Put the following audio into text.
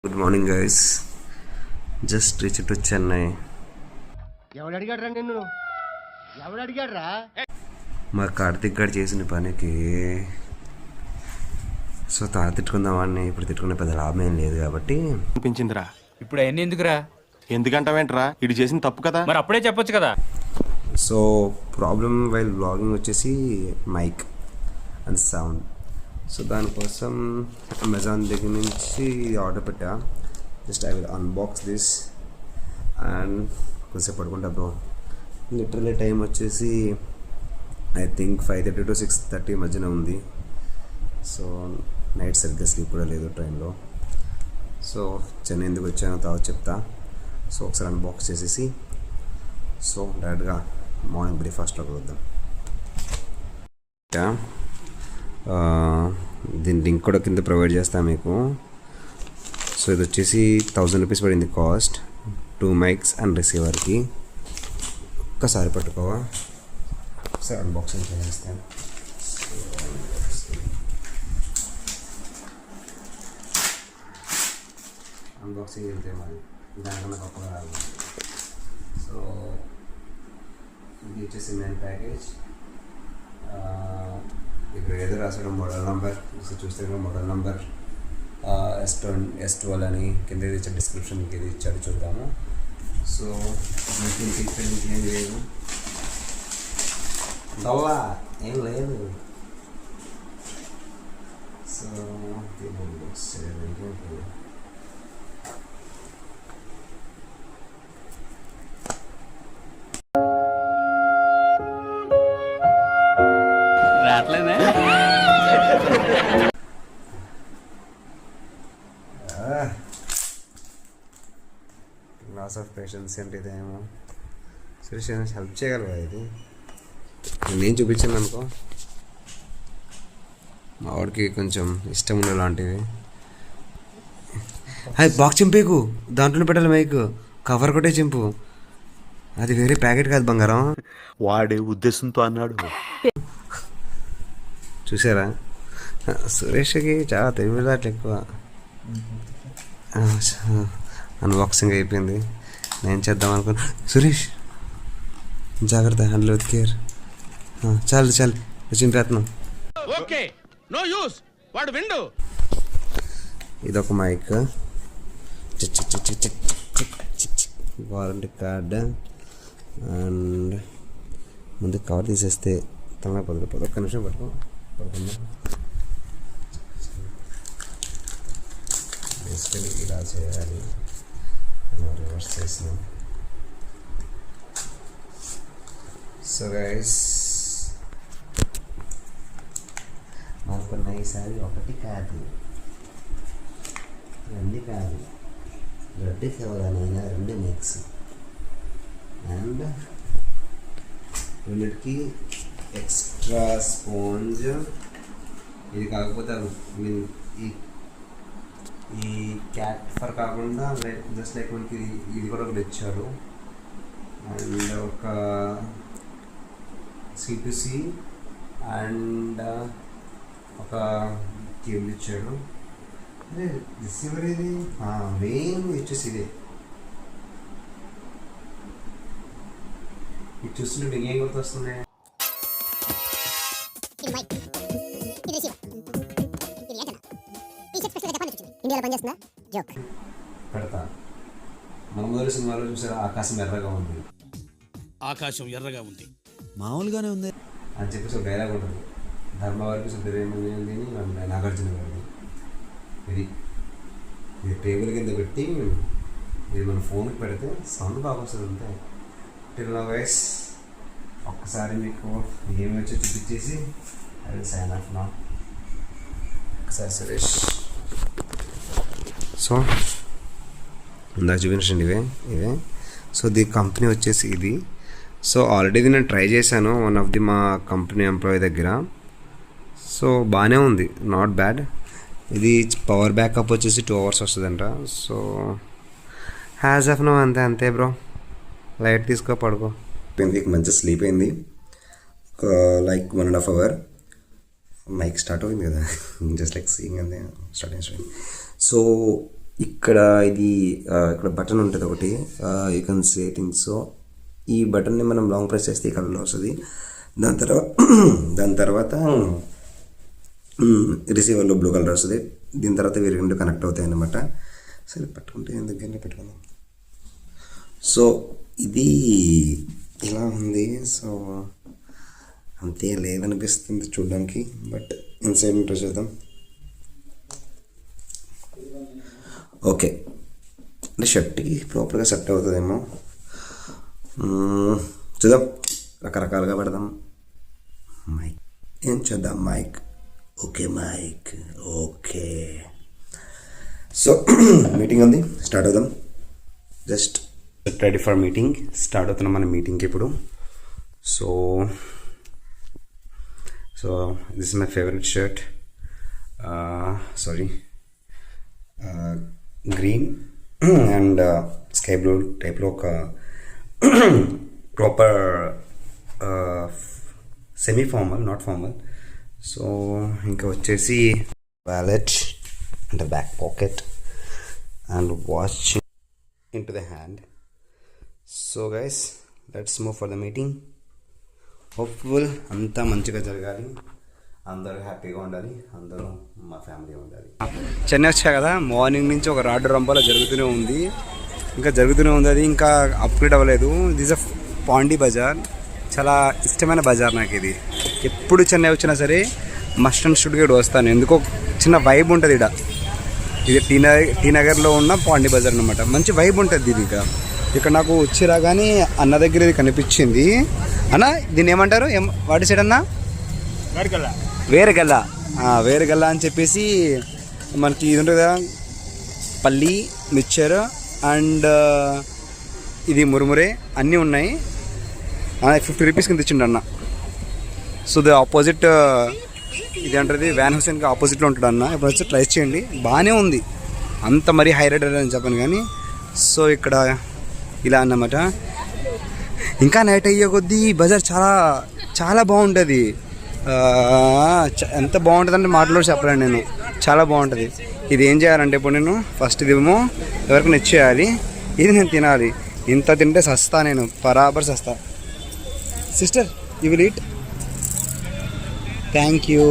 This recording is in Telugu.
Good morning guys, just reach to Chennai. మా కార్తిక్ గారు చేసిన పనికి సో తాను తిట్టుకుందామని ఇప్పుడు తిట్టుకునే పెద్ద లాభం ఏం లేదు కాబట్టి అనిపించిందిరా. ఇప్పుడు అవన్నీ ఎందుకురా? ఎందుకంటావేంట్రా, ఇటు చేసిన తప్పు కదా. మరి అప్పుడే చెప్పొచ్చు కదా. సో ప్రాబ్లమ్ వైల్ బ్లాగింగ్ వచ్చేసి మైక్ అండ్ సౌండ్. సో దానికోసం అమెజాన్ దగ్గర నుంచి ఆర్డర్ పెట్టా. Just I will unbox this and కొంచెం పడుకుంటా బ్రో. లిటరలీ టైం వచ్చేసి ఐ థింక్ 5:30 to 6:30 మధ్యన ఉంది. సో నైట్ సరిగ్గా స్లీప్ కూడా లేదు ట్రైన్లో. సో చెన్నై ఎందుకు వచ్చానో తర్వాత చెప్తా. సో ఒకసారి అన్బాక్స్ చేసేసి సో డైరెక్ట్గా మార్నింగ్ బ్రేక్ఫాస్ట్లోకి వద్దాం. దీని లింక్ కూడా కింద ప్రొవైడ్ చేస్తాను మీకు. సో ఇది వచ్చేసి 1000 రూపీస్ పడింది కాస్ట్. 2 mics and రిసీవర్కి. ఒక్కసారి పట్టుకోవా, ఒకసారి అన్బాక్సింగ్ చేస్తాను. అన్బాక్సింగ్ వెళ్తే మరి దానికన్నా గొప్పగా రాదు. సో ఇది వచ్చేసి మెయిన్ ప్యాకేజ్. ఇక్కడ ఏదో రాసాడు మోడల్ నెంబర్. చూస్తే మోడల్ నెంబర్ S12 అని కింద ఇచ్చాడు, డిస్క్రిప్షన్కి ఇది ఇచ్చాడు, చూద్దాము. సో ఏం లేదు, డల్లా ఏం లేదు. సో రావట్లేదా? లాస్ ఆఫ్ పేషెన్స్ అంటే ఇదేమో. సురేష్ హెల్ప్ చేయగలవా? ఇది నేను చూపించాను అనుకో, మా వాడికి కొంచెం ఇష్టం ఉండే లాంటివి. అది బాక్స్ చింపేకు, దాంట్లోనే పెట్టాలి మైక్. కవర్ కొట్టే చింపు, అది వేరే ప్యాకెట్ కాదు బంగారం. వాడే ఉద్దేశంతో అన్నాడు. చూసారా, సురేష్కి చాలా తెలివితేటలు ఎక్కువ. అన్బాక్సింగ్ అయిపోయింది. నేను చేద్దాం అనుకున్నా. సురేష్ జాగ్రత్త, హ్యాండిల్ విత్ కేర్. చాలు చాలు వచ్చిన ప్రయత్నం. ఇదొక మైక్, వారంటీ కార్డ్ అండ్ ముందు కవర్ తీసేస్తే తన పడుతుంది. ఒక్క నిమిషం పడుకుందా. బేసికలీ ఇలా చేయాలి, రివర్స్ చేసినాం. సో గైస్ అనుకున్న ఈసారి ఒకటి కాదు, 2 కాదు, 2 కావాలనైనా 2 మిక్స్ అండ్ 2కి ఎక్స్ట్రా స్పాంజ్. ఇది కాకపోతే ఈ క్యాట్ ఫర్ కాకుండా జస్ట్ లైక్ మనకి ఇది కూడా ఒకటి ఇచ్చారు. అండ్ ఒక C2C అండ్ ఒక కేబుల్ ఇచ్చాడు. అదే రిసీవర్ ఇది మెయిన్ వచ్చేసి ఇదే. ఇది చూస్తుంటే మీకు ఏం గుర్తొస్తుంది? పెడతా. మన మొదటి సినిమాలో చూసారా, ఆకాశం ఎర్రగా ఉంది, ఆకాశం ఎర్రగా ఉంది, మామూలుగానే ఉంది అని చెప్పేసి ఒక డైలాగ్ ఉంటుంది. ధర్మవరపు సుబ్రహ్మణ్యం నాగార్జున గారిది. ఇది టేబుల్ కింద పెట్టి ఇది మన ఫోన్కి పెడితే సౌండ్ బాగా వస్తుంది. అంతే. టిల్ నౌ గైస్ ఒక్కసారి మీకు ఏమి వచ్చో చూపించేసి I will sign off now. ఒకసారి సురేష్. సో ఇందాక చూపించండి ఇవే. సో ది కంపెనీ వచ్చేసి ఇది. సో ఆల్రెడీ నేను ట్రై చేశాను వన్ ఆఫ్ ది మా కంపెనీ ఎంప్లాయీ దగ్గర. సో బాగానే ఉంది, నాట్ బ్యాడ్. ఇది పవర్ బ్యాకప్ వచ్చేసి 2 hours వస్తుందంట. సో హ్యాజ్ ఆఫ్ నో అంతే బ్రో. లైట్ తీసుకో, పడుకో. మంచి స్లీప్ అయింది, లైక్ 1.5 hours. మైక్ స్టార్ట్ అయింది కదా, జస్ట్ లైక్ సీయింగ్ అంతే స్టార్ట్. సో ఇక్కడ ఇది ఇక్కడ బటన్ ఉంటుంది ఒకటి, you can say thing. So ఈ బటన్ని మనం లాంగ్ ప్రెస్ చేస్తే ఈ కలర్లో వస్తుంది. దాని తర్వాత రిసీవర్లో బ్లూ కలర్ వస్తుంది. దీని తర్వాత ఇవి రెండు కనెక్ట్ అవుతాయి అన్నమాట. సరే పట్టుకుంటే దగ్గరనే పెట్టుకుందాం. సో ఇది ఇలా ఉంది. సో అంతే లేదనిపిస్తుంది చూడడానికి, బట్ ఇన్సైడ్ ఇంట్రో చేద్దాం. ఓకే, అంటే షర్ట్కి ప్రాపర్గా సెట్ అవుతుందేమో చూద్దాం. రకరకాలుగా పెడదాం. మైక్ ఏం చేద్దాం, mike okay, mike okay. So meeting ఉంది, స్టార్ట్ అవుదాం. Just ready for meeting. Start అవుతున్నాం మన మీటింగ్కి ఇప్పుడు. So this is my favourite shirt. Sorry, green and sky blue టైప్లో ఒక proper semi formal, not formal. So ఇంకా వచ్చేసి wallet and back pocket and watch in to the hand. So guys, let's move for the meeting. Hopeful అంతా మంచిగా జరగాలి, అందరూ హ్యాపీగా ఉండాలి, అందరూ మా ఫ్యామిలీ ఉండాలి. చెన్నై వచ్చా కదా, మార్నింగ్ నుంచి ఒక రాడ్డు రంపాలో జరుగుతూనే ఉంది, ఇంకా జరుగుతూనే ఉంది. అది ఇంకా అప్గ్రేడ్ అవ్వలేదు. దిస్ అ పాండీ బజార్, చాలా ఇష్టమైన బజార్ నాకు ఇది. ఎప్పుడు చెన్నై వచ్చినా సరే మస్ట్ అండ్ షుడ్గా ఇక్కడ వస్తాను. ఎందుకో చిన్న వైబ్ ఉంటుంది ఇక్కడ. ఇది టీ నగర్లో ఉన్న పాండీ బజార్ అనమాట. మంచి వైబ్ ఉంటుంది ఇది. ఇక్కడ నాకు వచ్చి రాగానే అన్న దగ్గర ఇది కనిపించింది. అన్న దీన్ని ఏమంటారు, వాటి సైడ్ అన్న వేరగల్ల, వేరగల్ల అని చెప్పేసి మనకి ఇది ఉంటుంది కదా, పల్లి మిక్చర్ అండ్ ఇది మురుమురే అన్నీ ఉన్నాయి. 50 రూపీస్ కింద ఇచ్చిండు అన్న. సో ది ఆపోజిట్ ఇది అంటారు వ్యాన్ హుసేన్కి ఆపోజిట్లో ఉంటాడు అన్న. ఇప్పుడు వచ్చి ట్రై చేయండి, బాగానే ఉంది. అంత మరీ హై రేటెడ్ అని చెప్పాను కానీ. సో ఇక్కడ ఇలా అన్నమాట. ఇంకా నైట్ అయ్యే కొద్దీ బజార్ చాలా చాలా బాగుంటుంది. ఎంత బాగుంటుంది అంటే మాటలో చెప్పలేను నేను. చాలా బాగుంటుంది. ఇది ఏం చేయాలంటే ఇప్పుడు నేను ఫస్ట్ ఇదేమో ఎవరికి నచ్చేయాలి, ఇది నేను తినాలి. ఇంత తింటే సస్తా, నేను బరాబర్ సస్తా. Sister, you will eat. Thank you.